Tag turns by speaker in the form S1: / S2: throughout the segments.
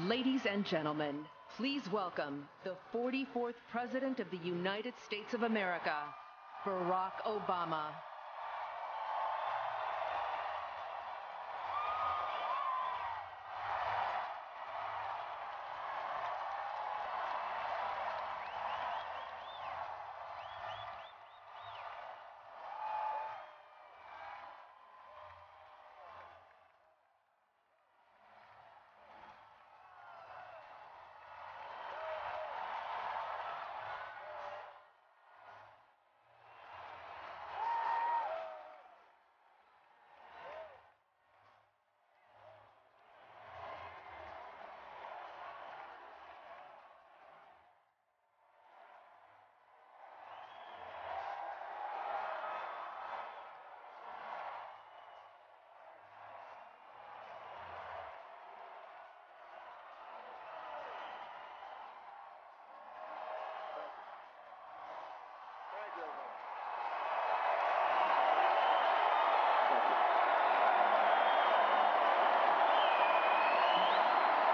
S1: Ladies and gentlemen, please welcome the 44th President of the United States of America, Barack Obama.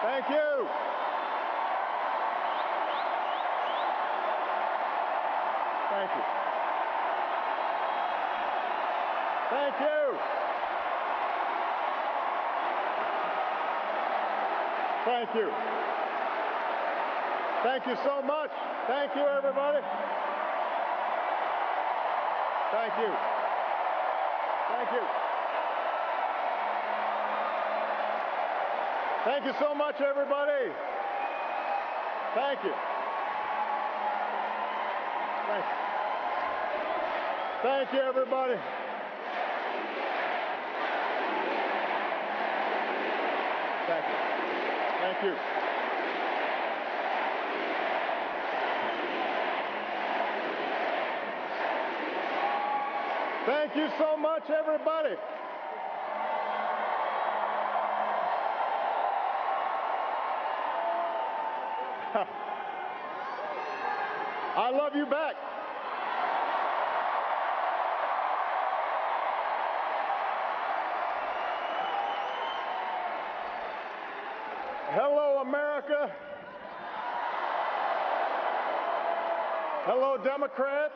S2: Thank you. Thank you. Thank you. Thank you. Thank you so much. Thank you, everybody. Thank you. Thank you. Thank you so much, everybody. Thank you. Thank you. Thank you, everybody. Thank you. Thank you. Thank you so much, everybody. I love you back. Hello, America. Hello, Democrats.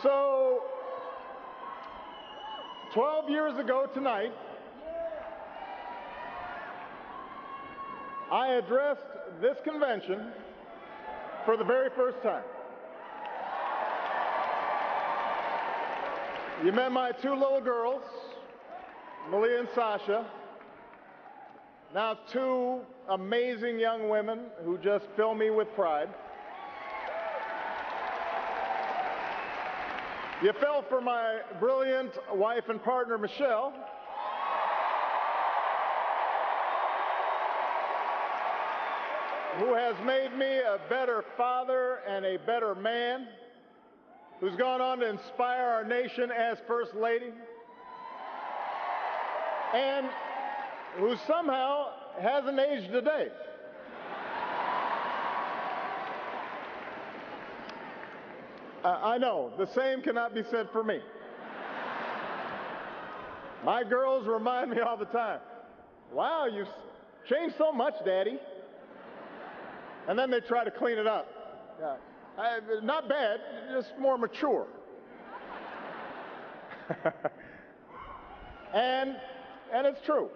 S2: So, 12 years ago tonight, I addressed this convention for the very first time. You met my two little girls, Malia and Sasha, now two amazing young women who just fill me with pride. You fell for my brilliant wife and partner, Michelle. Who has made me a better father and a better man, who's gone on to inspire our nation as First Lady, and who somehow hasn't aged a day. I know, the same cannot be said for me. My girls remind me all the time, wow, you've changed so much, Daddy. And then they try to clean it up. Not bad, just more mature. and it's true.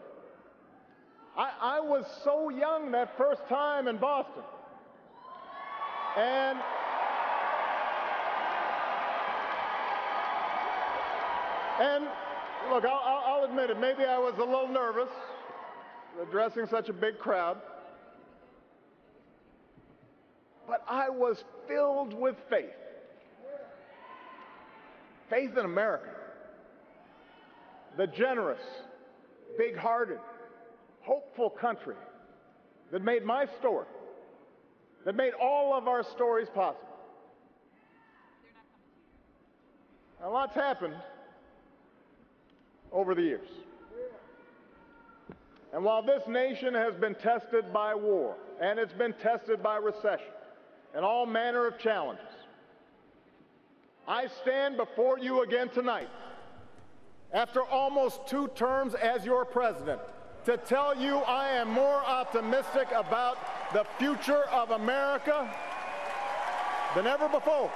S2: I was so young that first time in Boston. And look, I'll admit it, maybe I was a little nervous addressing such a big crowd. But I was filled with faith. Faith in America. The generous, big-hearted, hopeful country that made my story, that made all of our stories possible. A lot's happened over the years. And while this nation has been tested by war, and it's been tested by recession, and all manner of challenges, I stand before you again tonight after almost 2 terms as your president, to tell you I am more optimistic about the future of America than ever before.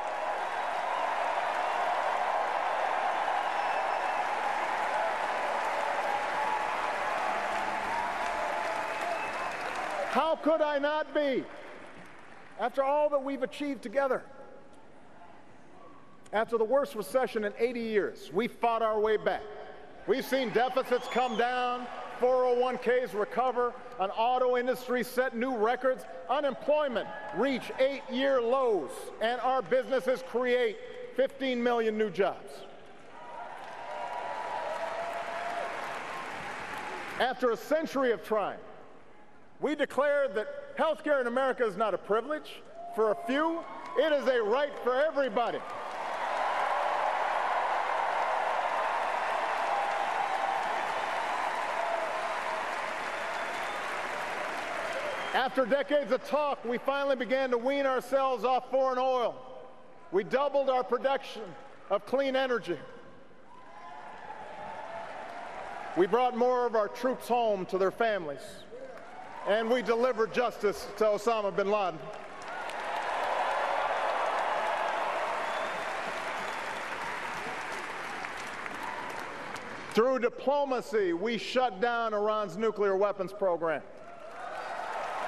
S2: How could I not be, after all that we've achieved together? After the worst recession in 80 years, we fought our way back. We've seen deficits come down, 401ks recover, an auto industry set new records, unemployment reach 8-year lows, and our businesses create 15 million new jobs. After a century of trying, we declared that health care in America is not a privilege for a few, it is a right for everybody. After decades of talk, we finally began to wean ourselves off foreign oil. We doubled our production of clean energy. We brought more of our troops home to their families. And we delivered justice to Osama bin Laden. Through diplomacy, we shut down Iran's nuclear weapons program.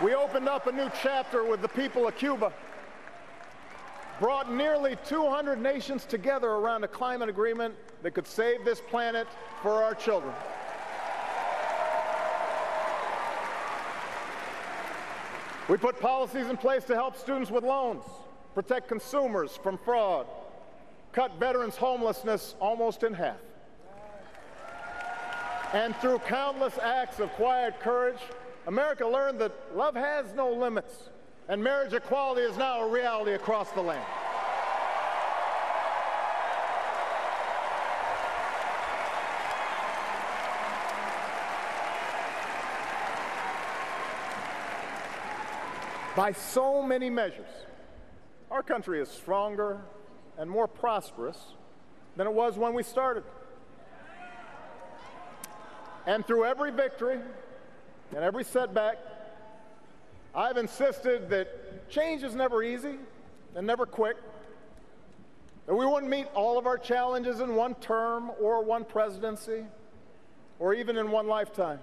S2: We opened up a new chapter with the people of Cuba, brought nearly 200 nations together around a climate agreement that could save this planet for our children. We put policies in place to help students with loans, protect consumers from fraud, cut veterans' homelessness almost in half. And through countless acts of quiet courage, America learned that love has no limits, and marriage equality is now a reality across the land. By so many measures, our country is stronger and more prosperous than it was when we started. And through every victory and every setback, I've insisted that change is never easy and never quick, that we wouldn't meet all of our challenges in one term or one presidency or even in one lifetime.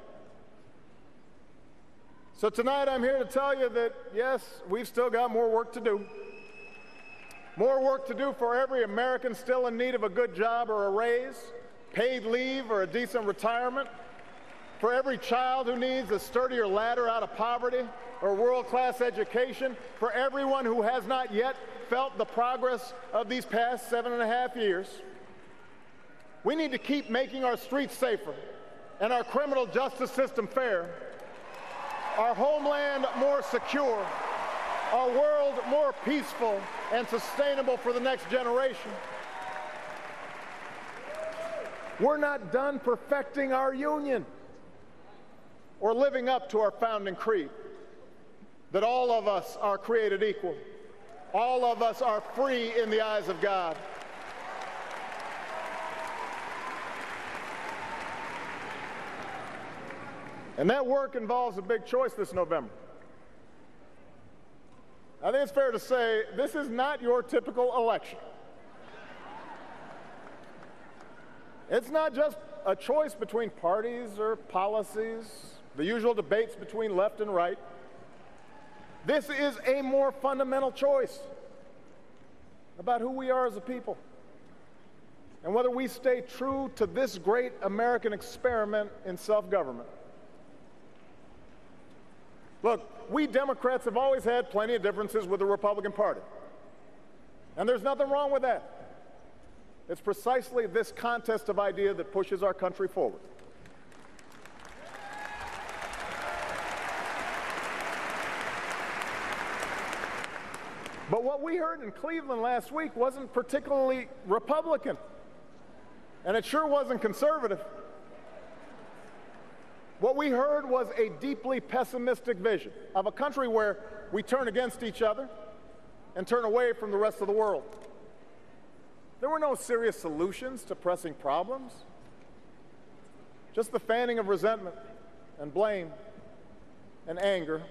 S2: So tonight I'm here to tell you that, yes, we've still got more work to do. More work to do for every American still in need of a good job or a raise, paid leave or a decent retirement, for every child who needs a sturdier ladder out of poverty or world-class education, for everyone who has not yet felt the progress of these past 7.5 years. We need to keep making our streets safer and our criminal justice system fair, our homeland more secure, our world more peaceful and sustainable for the next generation. We're not done perfecting our union or living up to our founding creed, that all of us are created equal. All of us are free in the eyes of God. And that work involves a big choice this November. I think it's fair to say this is not your typical election. It's not just a choice between parties or policies, the usual debates between left and right. This is a more fundamental choice about who we are as a people and whether we stay true to this great American experiment in self-government. Look, we Democrats have always had plenty of differences with the Republican Party, and there's nothing wrong with that. It's precisely this contest of ideas that pushes our country forward. But what we heard in Cleveland last week wasn't particularly Republican, and it sure wasn't conservative. What we heard was a deeply pessimistic vision of a country where we turn against each other and turn away from the rest of the world. There were no serious solutions to pressing problems. just the fanning of resentment and blame and anger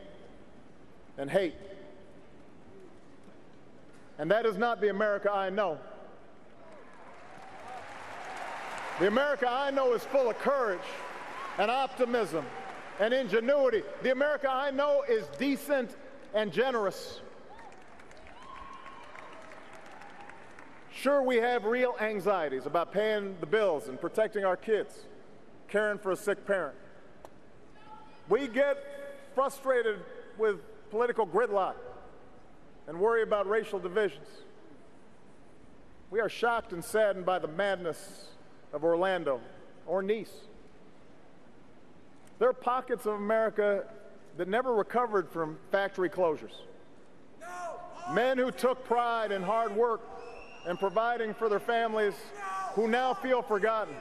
S2: and hate. And that is not the America I know. The America I know is full of courage and optimism and ingenuity. The America I know is decent and generous. Sure, we have real anxieties about paying the bills and protecting our kids, caring for a sick parent. We get frustrated with political gridlock and worry about racial divisions. We are shocked and saddened by the madness of Orlando or Nice. There are pockets of America that never recovered from factory closures. Men who took pride in hard work and providing for their families who now feel forgotten.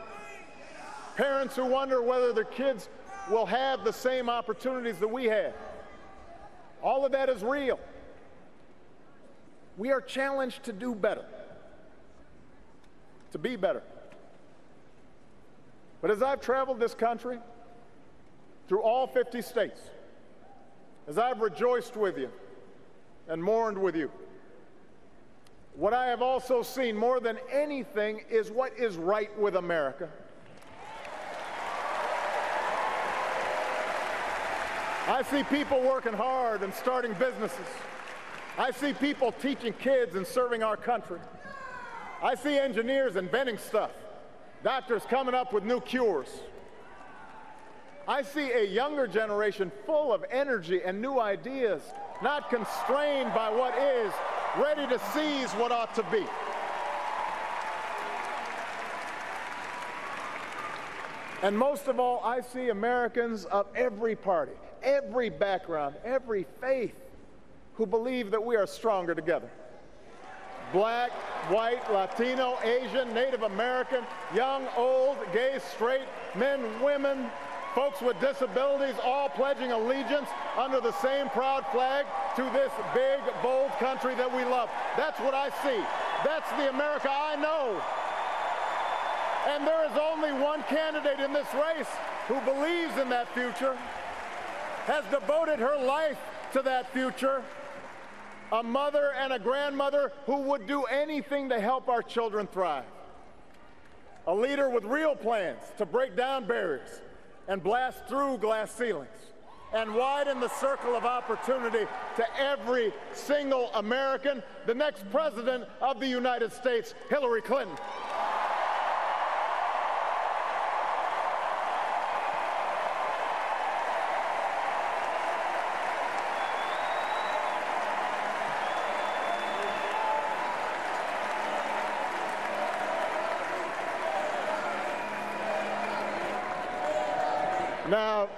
S2: Parents who wonder whether their kids will have the same opportunities that we had. All of that is real. We are challenged to do better, to be better. But as I've traveled this country, through all 50 states, as I've rejoiced with you and mourned with you, what I have also seen more than anything is what is right with America. I see people working hard and starting businesses. I see people teaching kids and serving our country. I see engineers inventing stuff, doctors coming up with new cures. I see a younger generation full of energy and new ideas, not constrained by what is, ready to seize what ought to be. And most of all, I see Americans of every party, every background, every faith, who believe that we are stronger together. Black, white, Latino, Asian, Native American, young, old, gay, straight, men, women, folks with disabilities, all pledging allegiance under the same proud flag to this big, bold country that we love. That's what I see. That's the America I know. And there is only one candidate in this race who believes in that future, has devoted her life to that future, a mother and a grandmother who would do anything to help our children thrive. A leader with real plans to break down barriers and blast through glass ceilings and widen the circle of opportunity to every single American, the next president of the United States, Hillary Clinton. Now,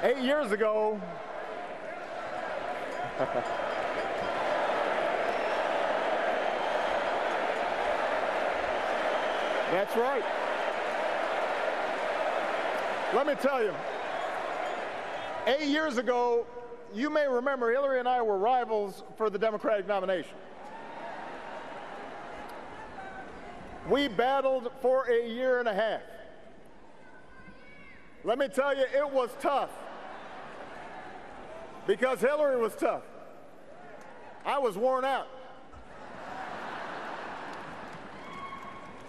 S2: 8 years ago, that's right. Let me tell you, 8 years ago, you may remember Hillary and I were rivals for the Democratic nomination. We battled for a year and a half. Let me tell you, it was tough, because Hillary was tough. I was worn out.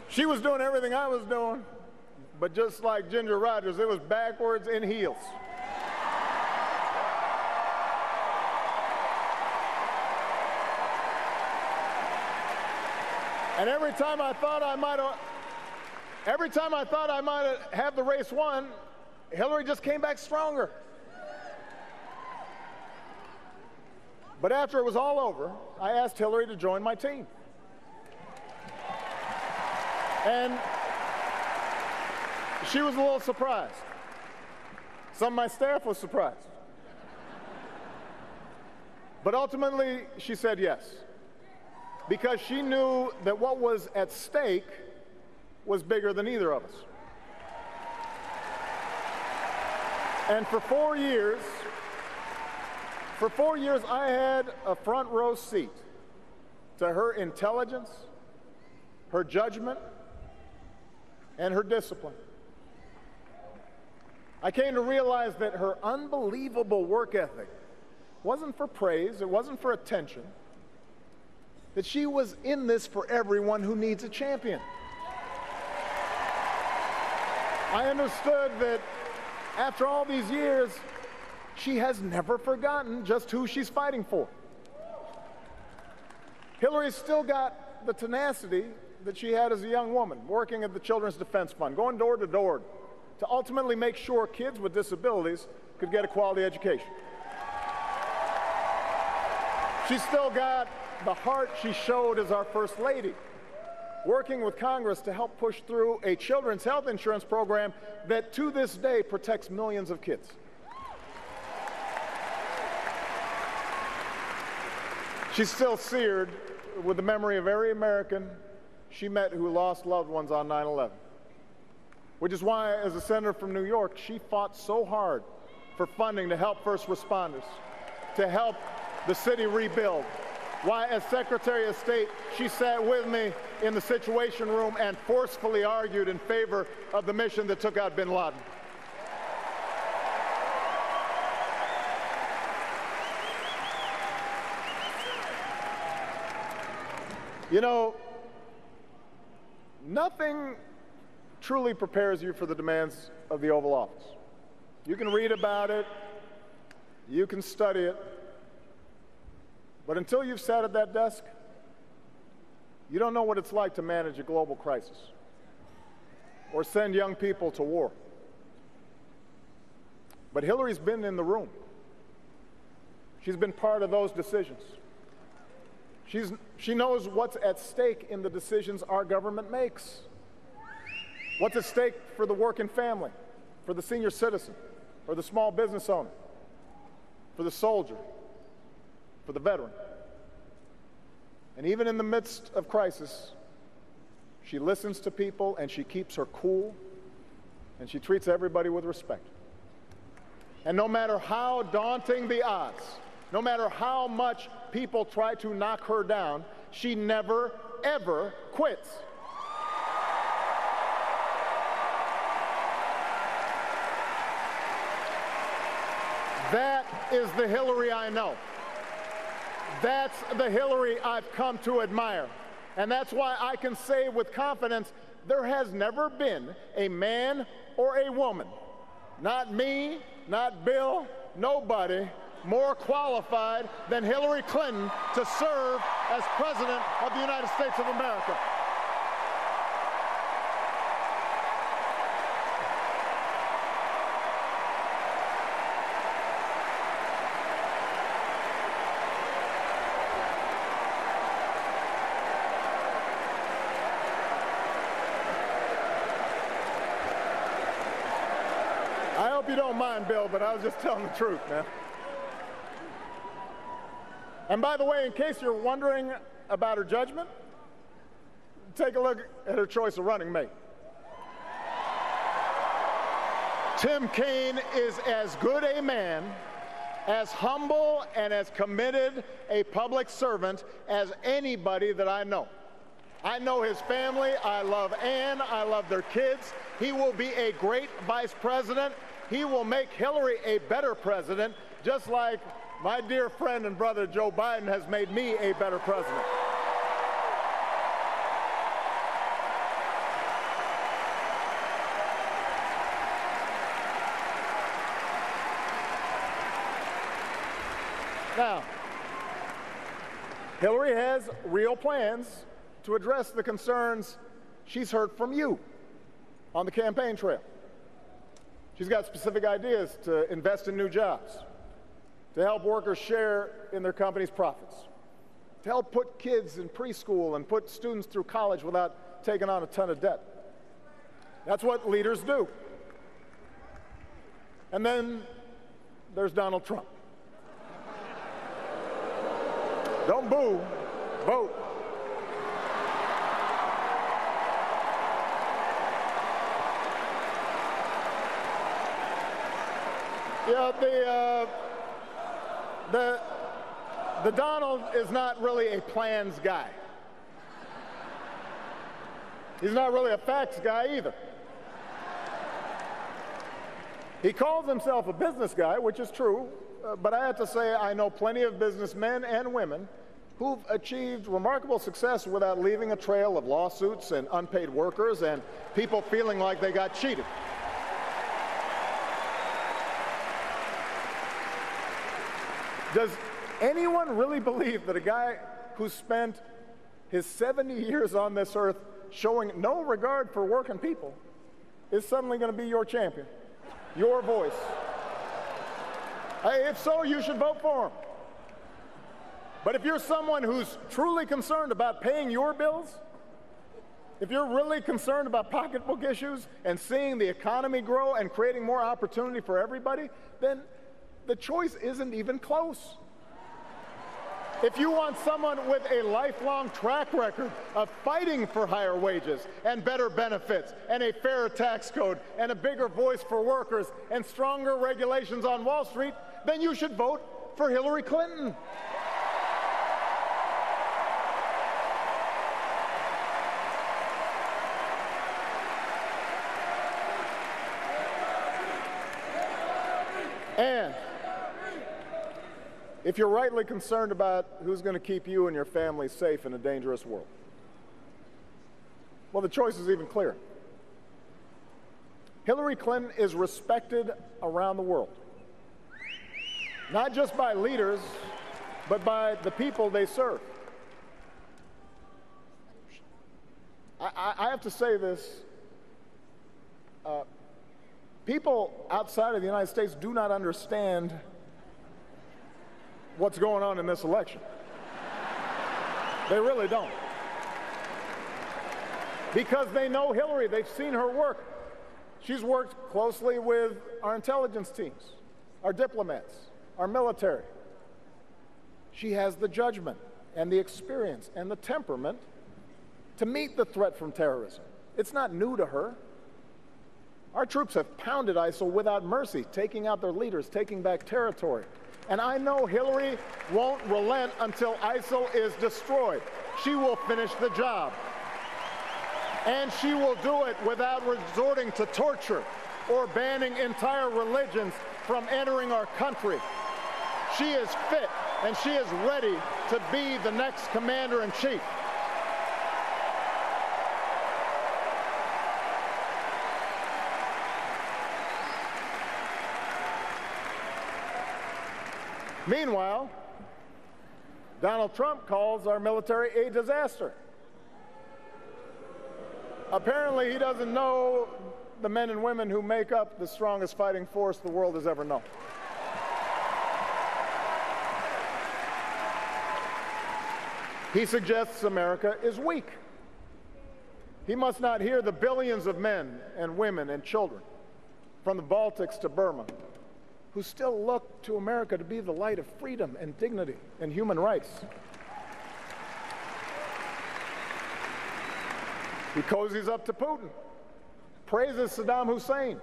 S2: She was doing everything I was doing, but just like Ginger Rogers, it was backwards in heels. And every time I thought I might have the race won, Hillary just came back stronger. But after it was all over, I asked Hillary to join my team. And she was a little surprised. Some of my staff was surprised. But ultimately, she said yes, because she knew that what was at stake was bigger than either of us. And for 4 years, I had a front row seat to her intelligence, her judgment, and her discipline. I came to realize that her unbelievable work ethic wasn't for praise, it wasn't for attention, that she was in this for everyone who needs a champion. I understood that after all these years, she has never forgotten just who she's fighting for. Hillary's still got the tenacity that she had as a young woman, working at the Children's Defense Fund, going door to door to ultimately make sure kids with disabilities could get a quality education. She's still got the heart she showed as our First Lady, working with Congress to help push through a children's health insurance program that to this day protects millions of kids. She's still seared with the memory of every American she met who lost loved ones on 9/11, which is why, as a senator from New York, she fought so hard for funding to help first responders, to help the city rebuild. Why, as Secretary of State, she sat with me in the Situation Room and forcefully argued in favor of the mission that took out bin Laden. You know, nothing truly prepares you for the demands of the Oval Office. You can read about it, you can study it, but until you've sat at that desk, you don't know what it's like to manage a global crisis or send young people to war. But Hillary's been in the room. She's been part of those decisions. She knows what's at stake in the decisions our government makes. What's at stake for the working family, for the senior citizen, for the small business owner, for the soldier, for the veteran. And even in the midst of crisis, she listens to people and she keeps her cool and she treats everybody with respect. And no matter how daunting the odds, no matter how much people try to knock her down, she never, ever quits. That is the Hillary I know. That's the Hillary I've come to admire. And that's why I can say with confidence, there has never been a man or a woman, not me, not Bill, nobody, more qualified than Hillary Clinton to serve as President of the United States of America. I hope you don't mind, Bill, but I was just telling the truth, man. And by the way, in case you're wondering about her judgment, take a look at her choice of running mate. Tim Kaine is as good a man, as humble and as committed a public servant as anybody that I know. I know his family. I love Ann. I love their kids. He will be a great vice president. He will make Hillary a better president, just like my dear friend and brother Joe Biden has made me a better president. Now, Hillary has real plans to address the concerns she's heard from you on the campaign trail. She's got specific ideas to invest in new jobs, to help workers share in their company's profits, to help put kids in preschool and put students through college without taking on a ton of debt. That's what leaders do. And then there's Donald Trump. Don't boo, vote. Yeah, the Donald is not really a plans guy. He's not really a facts guy either. He calls himself a business guy, which is true, but I have to say I know plenty of businessmen and women who've achieved remarkable success without leaving a trail of lawsuits and unpaid workers and people feeling like they got cheated. Does anyone really believe that a guy who spent his 70 years on this earth showing no regard for working people is suddenly going to be your champion, your voice? If so, you should vote for him. But if you're someone who's truly concerned about paying your bills, if you're really concerned about pocketbook issues and seeing the economy grow and creating more opportunity for everybody, then the choice isn't even close. If you want someone with a lifelong track record of fighting for higher wages and better benefits and a fairer tax code and a bigger voice for workers and stronger regulations on Wall Street, then you should vote for Hillary Clinton. And if you're rightly concerned about who's going to keep you and your family safe in a dangerous world, well, the choice is even clearer. Hillary Clinton is respected around the world, not just by leaders, but by the people they serve. I have to say this. People outside of the United States do not understand what's going on in this election. They really don't. Because they know Hillary, they've seen her work. She's worked closely with our intelligence teams, our diplomats, our military. She has the judgment and the experience and the temperament to meet the threat from terrorism. It's not new to her. Our troops have pounded ISIL without mercy, taking out their leaders, taking back territory. And I know Hillary won't relent until ISIL is destroyed. She will finish the job. And she will do it without resorting to torture or banning entire religions from entering our country. She is fit and she is ready to be the next commander-in-chief. Meanwhile, Donald Trump calls our military a disaster. Apparently, he doesn't know the men and women who make up the strongest fighting force the world has ever known. He suggests America is weak. He must not hear the billions of men and women and children from the Baltics to Burma who still look to America to be the light of freedom and dignity and human rights. He cozies up to Putin, praises Saddam Hussein,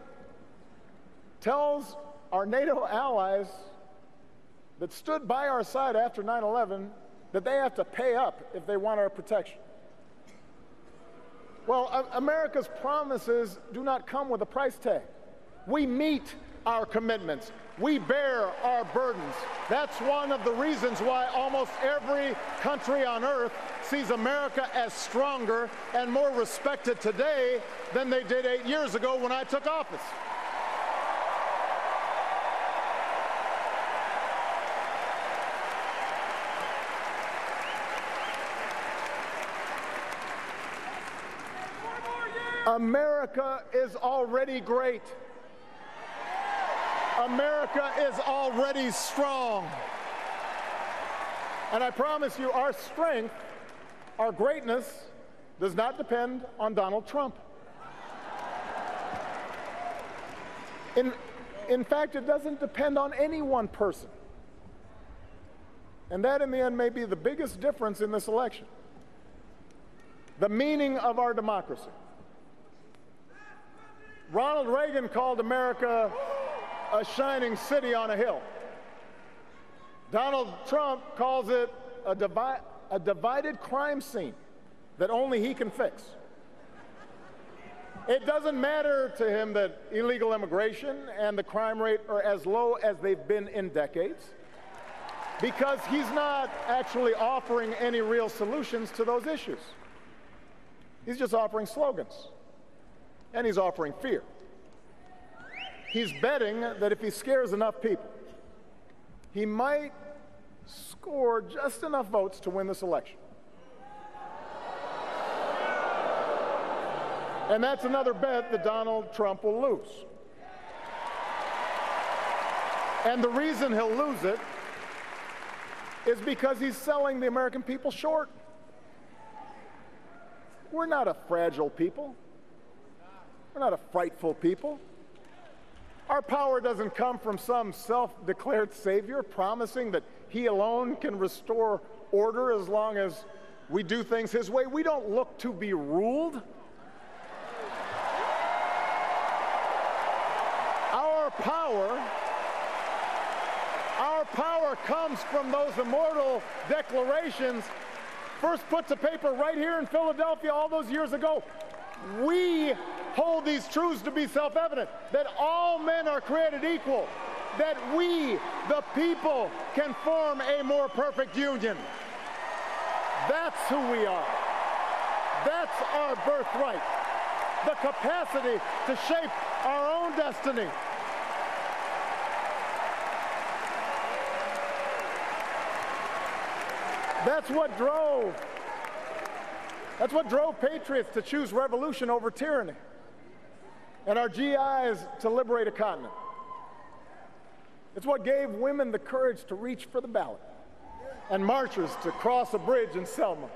S2: tells our NATO allies that stood by our side after 9/11 that they have to pay up if they want our protection. Well, America's promises do not come with a price tag. We meet our commitments. We bear our burdens. That's one of the reasons why almost every country on earth sees America as stronger and more respected today than they did 8 years ago when I took office. America is already great. America is already strong. And I promise you, our strength, our greatness, does not depend on Donald Trump. In fact, it doesn't depend on any one person. And that, in the end, may be the biggest difference in this election. The meaning of our democracy. Ronald Reagan called America a shining city on a hill. Donald Trump calls it a divided crime scene that only he can fix. It doesn't matter to him that illegal immigration and the crime rate are as low as they've been in decades, because he's not actually offering any real solutions to those issues. He's just offering slogans, and he's offering fear. He's betting that if he scares enough people, he might score just enough votes to win this election. And that's another bet that Donald Trump will lose. And the reason he'll lose it is because he's selling the American people short. We're not a fragile people. We're not a frightful people. Our power doesn't come from some self-declared savior promising that he alone can restore order as long as we do things his way. We don't look to be ruled. Our power comes from those immortal declarations first put to paper right here in Philadelphia all those years ago. We hold these truths to be self-evident, that all men are created equal, that we, the people, can form a more perfect union. That's who we are. That's our birthright, the capacity to shape our own destiny. That's what drove patriots to choose revolution over tyranny, and our GIs to liberate a continent. It's what gave women the courage to reach for the ballot, and marchers to cross a bridge in Selma,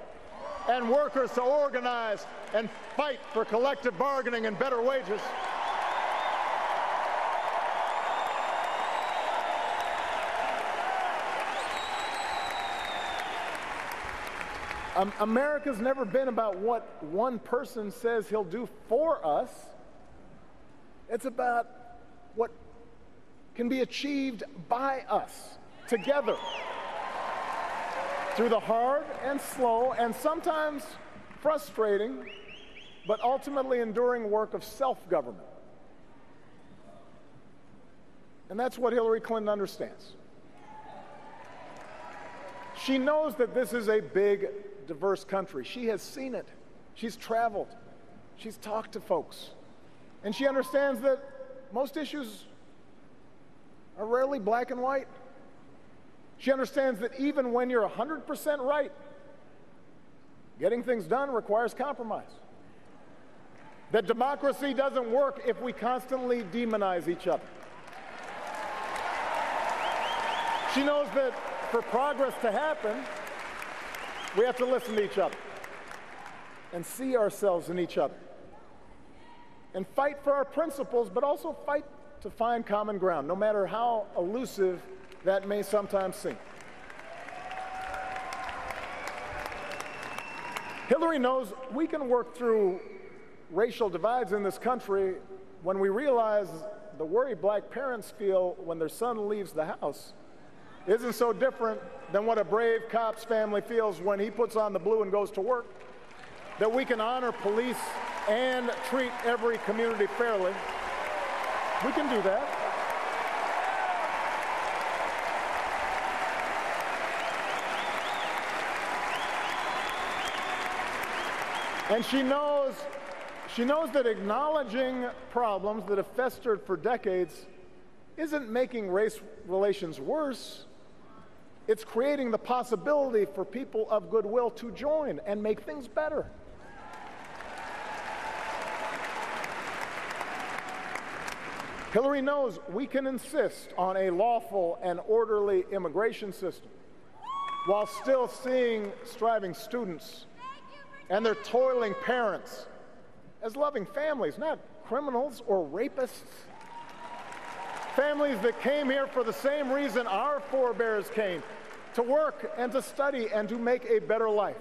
S2: and workers to organize and fight for collective bargaining and better wages. America's never been about what one person says he'll do for us. It's about what can be achieved by us, together, through the hard and slow and sometimes frustrating, but ultimately enduring work of self-government. And that's what Hillary Clinton understands. She knows that this is a big, diverse country. She has seen it. She's traveled. She's talked to folks. And she understands that most issues are rarely black and white. She understands that even when you're 100% right, getting things done requires compromise. That democracy doesn't work if we constantly demonize each other. She knows that for progress to happen, we have to listen to each other and see ourselves in each other and fight for our principles, but also fight to find common ground, no matter how elusive that may sometimes seem. Hillary knows we can work through racial divides in this country when we realize the worry black parents feel when their son leaves the house isn't so different than what a brave cop's family feels when he puts on the blue and goes to work. That we can honor police and treat every community fairly. We can do that. And she knows that acknowledging problems that have festered for decades isn't making race relations worse. It's creating the possibility for people of goodwill to join and make things better. Hillary knows we can insist on a lawful and orderly immigration system while still seeing striving students and their toiling parents as loving families, not criminals or rapists. Families that came here for the same reason our forebears came, to work and to study and to make a better life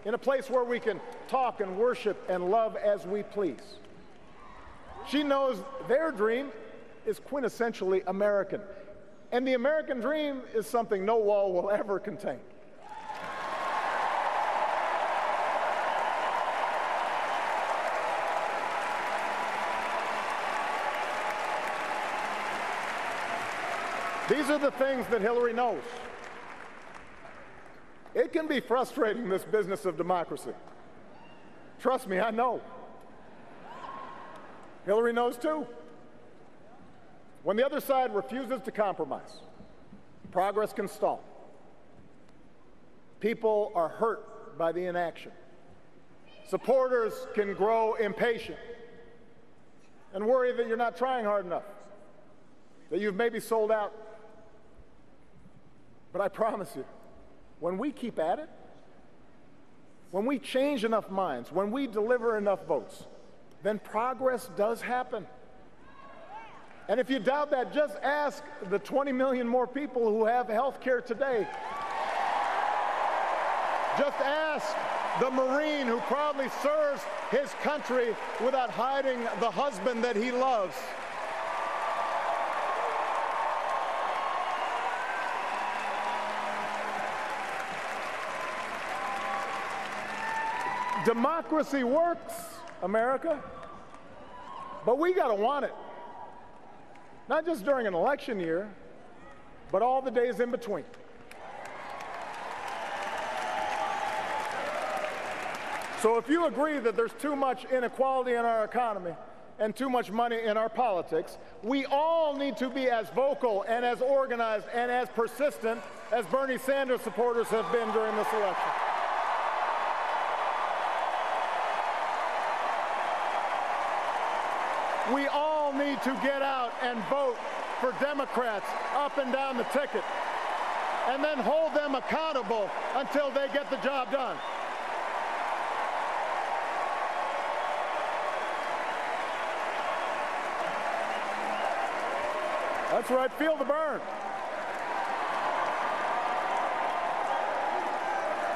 S2: in a place where we can talk and worship and love as we please. She knows their dream is quintessentially American, and the American dream is something no wall will ever contain. These are the things that Hillary knows. It can be frustrating, this business of democracy. Trust me, I know. Hillary knows too. When the other side refuses to compromise, progress can stall. People are hurt by the inaction. Supporters can grow impatient and worry that you're not trying hard enough, that you've maybe sold out. But I promise you, when we keep at it, when we change enough minds, when we deliver enough votes, then progress does happen. And if you doubt that, just ask the 20 million more people who have health care today. Just ask the Marine who proudly serves his country without hiding the husband that he loves. Democracy works, America, but we got to want it. Not just during an election year, but all the days in between. So if you agree that there's too much inequality in our economy and too much money in our politics, we all need to be as vocal and as organized and as persistent as Bernie Sanders supporters have been during this election. We all need to get out and vote for Democrats up and down the ticket, and then hold them accountable until they get the job done. That's right, feel the burn.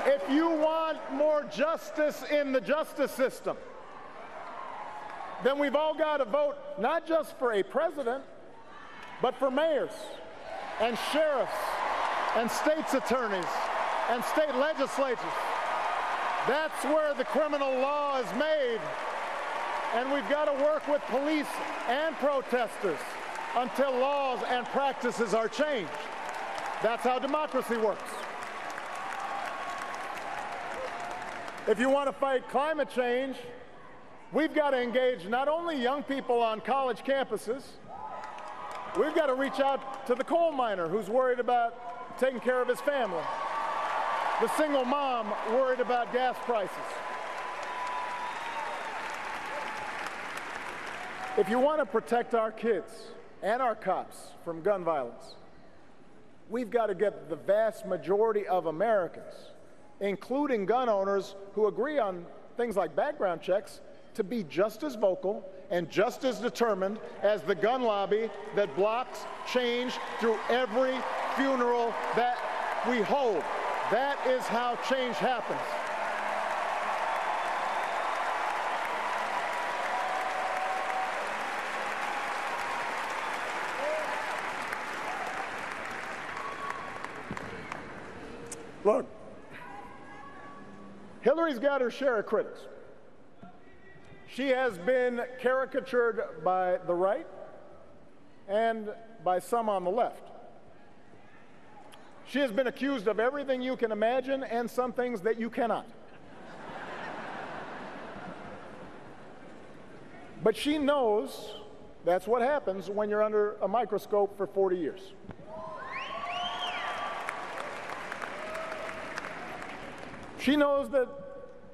S2: If you want more justice in the justice system, then we've all got to vote not just for a president, but for mayors and sheriffs and state's attorneys and state legislatures. That's where the criminal law is made. And we've got to work with police and protesters until laws and practices are changed. That's how democracy works. If you want to fight climate change, we've got to engage not only young people on college campuses, we've got to reach out to the coal miner who's worried about taking care of his family, the single mom worried about gas prices. If you want to protect our kids and our cops from gun violence, we've got to get the vast majority of Americans, including gun owners who agree on things like background checks, to be just as vocal and just as determined as the gun lobby that blocks change through every funeral that we hold. That is how change happens. Look, Hillary's got her share of critics. She has been caricatured by the right and by some on the left. She has been accused of everything you can imagine and some things that you cannot. But she knows that's what happens when you're under a microscope for 40 years. She knows that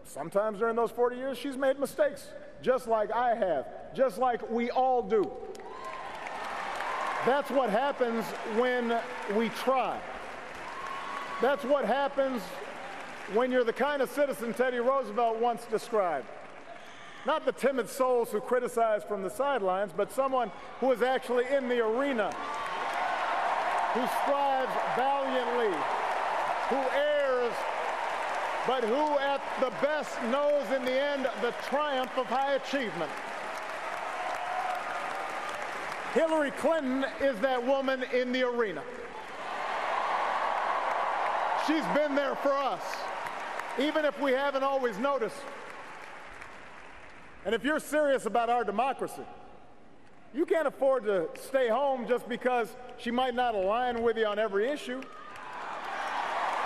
S2: sometimes during those 40 years she's made mistakes, just like I have, just like we all do. That's what happens when we try. That's what happens when you're the kind of citizen Teddy Roosevelt once described. Not the timid souls who criticize from the sidelines, but someone who is actually in the arena, who strives valiantly, who errs, but who at the best knows in the end the triumph of high achievement. Hillary Clinton is that woman in the arena. She's been there for us, even if we haven't always noticed. And if you're serious about our democracy, You can't afford to stay home just because she might not align with you on every issue.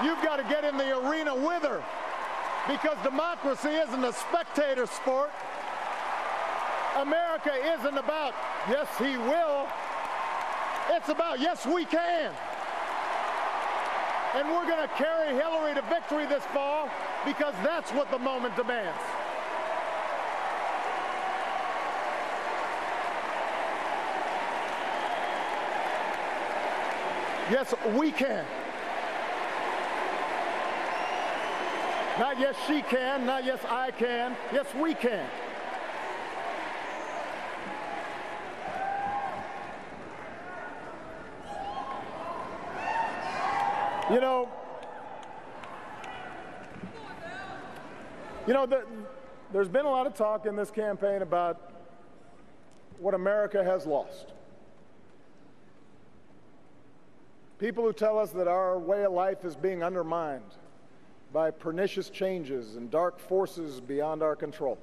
S2: You've got to get in the arena with her, because democracy isn't a spectator sport. America isn't about, yes, he will. It's about, yes, we can. And we're going to carry Hillary to victory this fall, because that's what the moment demands. Yes, we can. Not yes, she can, not yes, I can. Yes, we can. There's been a lot of talk in this campaign about what America has lost. People who tell us that our way of life is being undermined by pernicious changes and dark forces beyond our control.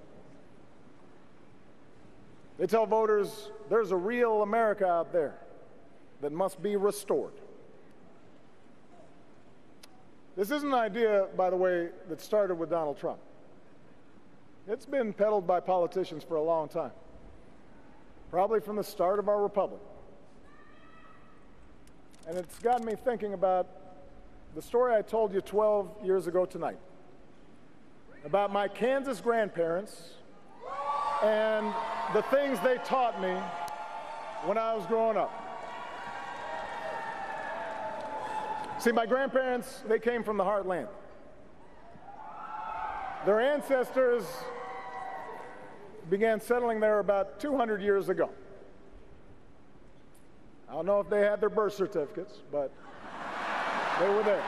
S2: They tell voters there's a real America out there that must be restored. This isn't an idea, by the way, that started with Donald Trump. It's been peddled by politicians for a long time, probably from the start of our republic. And it's gotten me thinking about the story I told you 12 years ago tonight about my Kansas grandparents and the things they taught me when I was growing up. See, my grandparents, they came from the heartland. Their ancestors began settling there about 200 years ago. I don't know if they had their birth certificates, but they were there.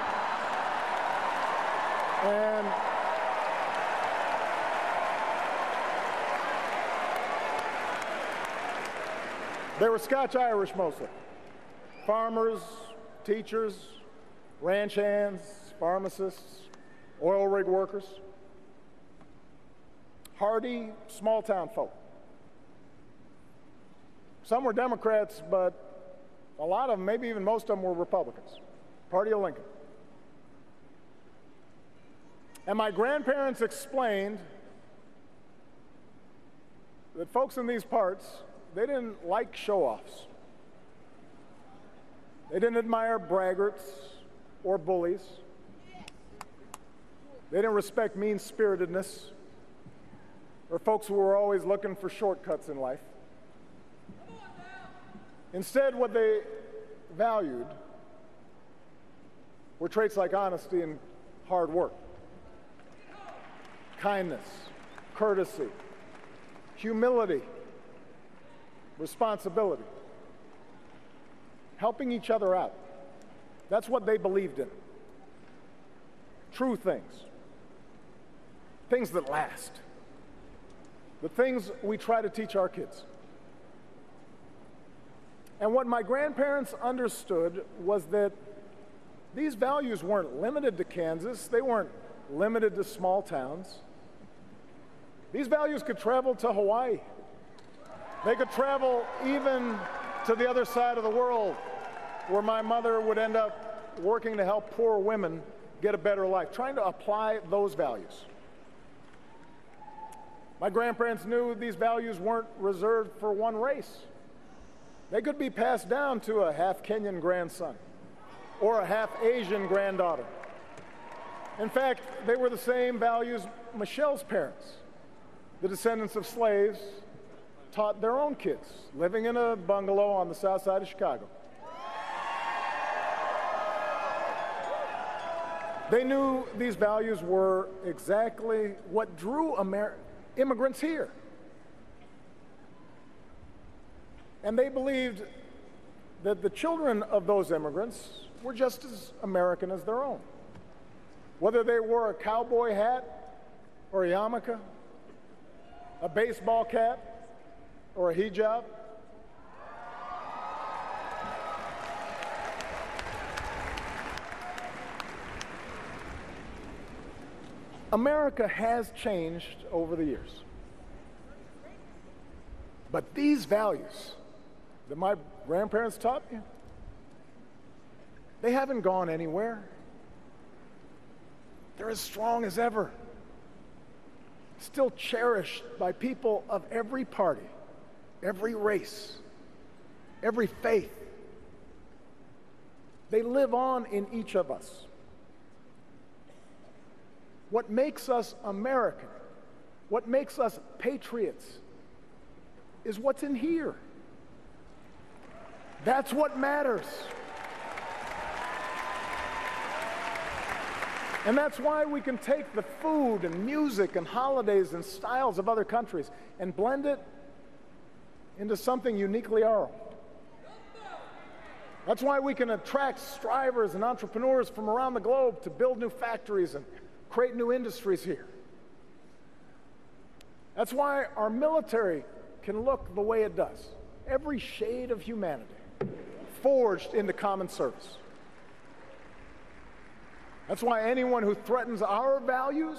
S2: And they were Scotch-Irish mostly. Farmers, teachers, ranch hands, pharmacists, oil rig workers. Hardy, small-town folk. Some were Democrats, but a lot of them, maybe even most of them, were Republicans. Party of Lincoln. And my grandparents explained that folks in these parts, they didn't like show-offs. They didn't admire braggarts or bullies. They didn't respect mean-spiritedness or folks who were always looking for shortcuts in life. Instead, what they valued were traits like honesty and hard work, kindness, courtesy, humility, responsibility, helping each other out. That's what they believed in. True things, things that last, the things we try to teach our kids. And what my grandparents understood was that these values weren't limited to Kansas. They weren't limited to small towns. These values could travel to Hawaii. They could travel even to the other side of the world, where my mother would end up working to help poor women get a better life, trying to apply those values. My grandparents knew these values weren't reserved for one race. They could be passed down to a half Kenyan grandson or a half Asian granddaughter. In fact, they were the same values Michelle's parents, the descendants of slaves, taught their own kids living in a bungalow on the south side of Chicago. They knew these values were exactly what drew immigrants here. And they believed that the children of those immigrants were just as American as their own. Whether they wore a cowboy hat or a yarmulke, a baseball cap or a hijab. America has changed over the years. But these values, that my grandparents taught me, they haven't gone anywhere. They're as strong as ever, still cherished by people of every party, every race, every faith. They live on in each of us. What makes us American, what makes us patriots, is what's in here. That's what matters. And that's why we can take the food and music and holidays and styles of other countries and blend it into something uniquely our own. That's why we can attract strivers and entrepreneurs from around the globe to build new factories and create new industries here. That's why our military can look the way it does. Every shade of humanity forged into common service. That's why anyone who threatens our values,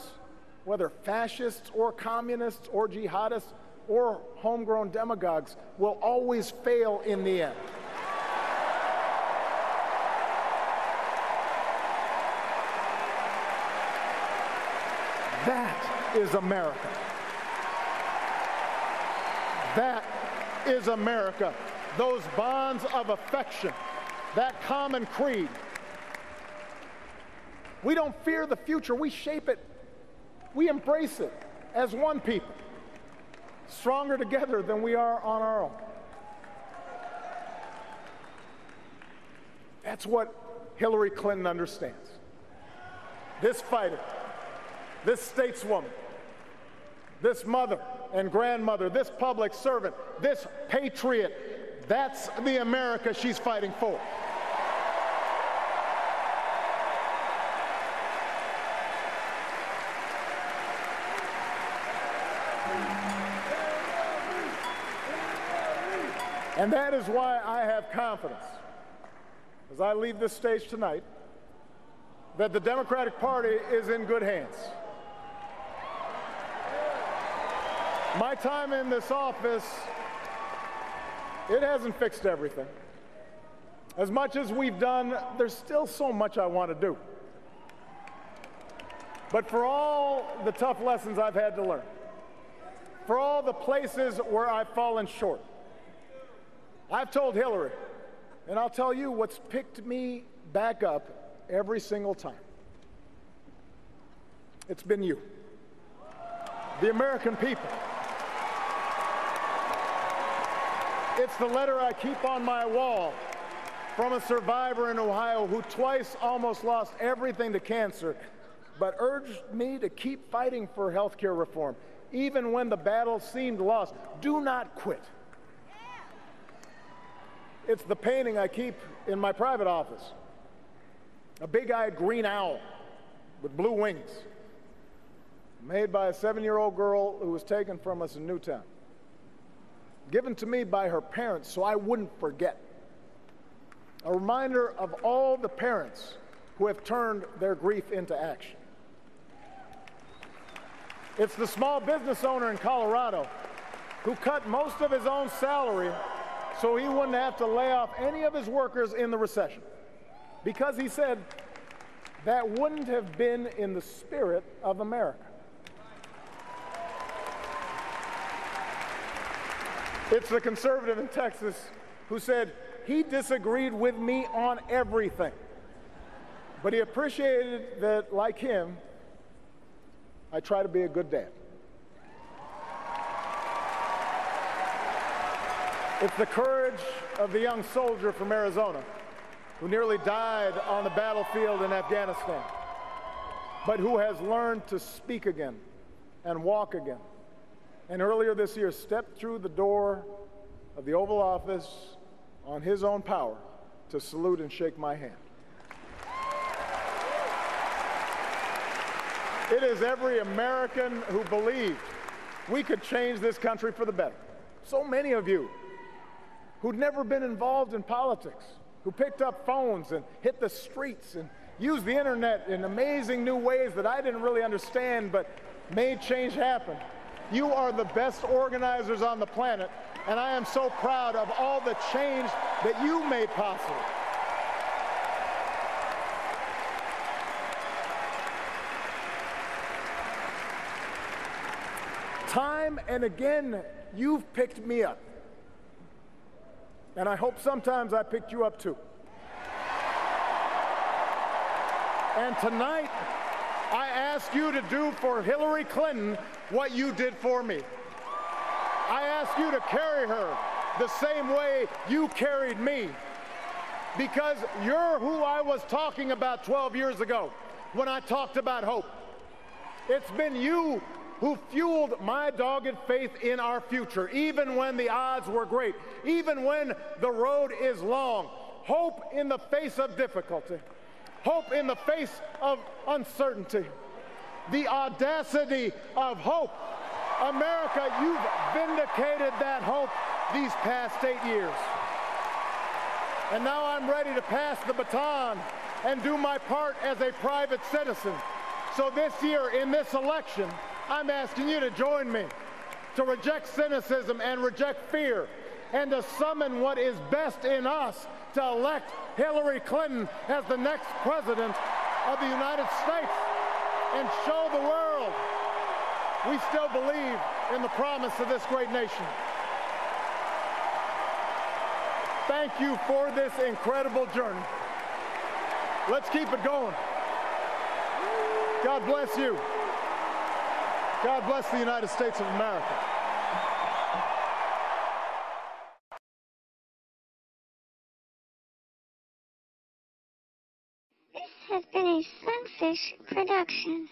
S2: whether fascists or communists or jihadists or homegrown demagogues, will always fail in the end. That is America. That is America. Those bonds of affection, that common creed. We don't fear the future, we shape it. We embrace it as one people, stronger together than we are on our own. That's what Hillary Clinton understands. This fighter, this stateswoman, this mother and grandmother, this public servant, this patriot, that's the America she's fighting for. And that is why I have confidence, as I leave this stage tonight, that the Democratic Party is in good hands. My time in this office, it hasn't fixed everything. As much as we've done, there's still so much I want to do. But for all the tough lessons I've had to learn, for all the places where I've fallen short, I've told Hillary, and I'll tell you what's picked me back up every single time. It's been you, the American people. It's the letter I keep on my wall from a survivor in Ohio who twice almost lost everything to cancer, but urged me to keep fighting for health care reform, even when the battle seemed lost. Do not quit. It's the painting I keep in my private office, a big-eyed green owl with blue wings, made by a 7-year-old girl who was taken from us in Newtown, given to me by her parents so I wouldn't forget. A reminder of all the parents who have turned their grief into action. It's the small business owner in Colorado who cut most of his own salary so he wouldn't have to lay off any of his workers in the recession, because he said that wouldn't have been in the spirit of America. It's the conservative in Texas who said he disagreed with me on everything, but he appreciated that, like him, I try to be a good dad. It's the courage of the young soldier from Arizona who nearly died on the battlefield in Afghanistan, but who has learned to speak again and walk again. And earlier this year, stepped through the door of the Oval Office on his own power to salute and shake my hand. It is every American who believed we could change this country for the better. So many of you who'd never been involved in politics, who picked up phones and hit the streets and used the internet in amazing new ways that I didn't really understand but made change happen. You are the best organizers on the planet, And I am so proud of all the change that you made possible. Time and again, you've picked me up. And I hope sometimes I picked you up too. And tonight, I ask you to do for Hillary Clinton what you did for me. I ask you to carry her the same way you carried me, because you're who I was talking about 12 years ago when I talked about hope. It's been you who fueled my dogged faith in our future, even when the odds were great, even when the road is long. Hope in the face of difficulty, hope in the face of uncertainty, the audacity of hope. America, you've vindicated that hope these past 8 years. And now I'm ready to pass the baton and do my part as a private citizen. So this year, in this election, I'm asking you to join me, to reject cynicism and reject fear, and to summon what is best in us to elect Hillary Clinton as the next president of the United States and show the world we still believe in the promise of this great nation. Thank you for this incredible journey. Let's keep it going. God bless you. God bless the United States of America.
S3: This has been a Sunfish production.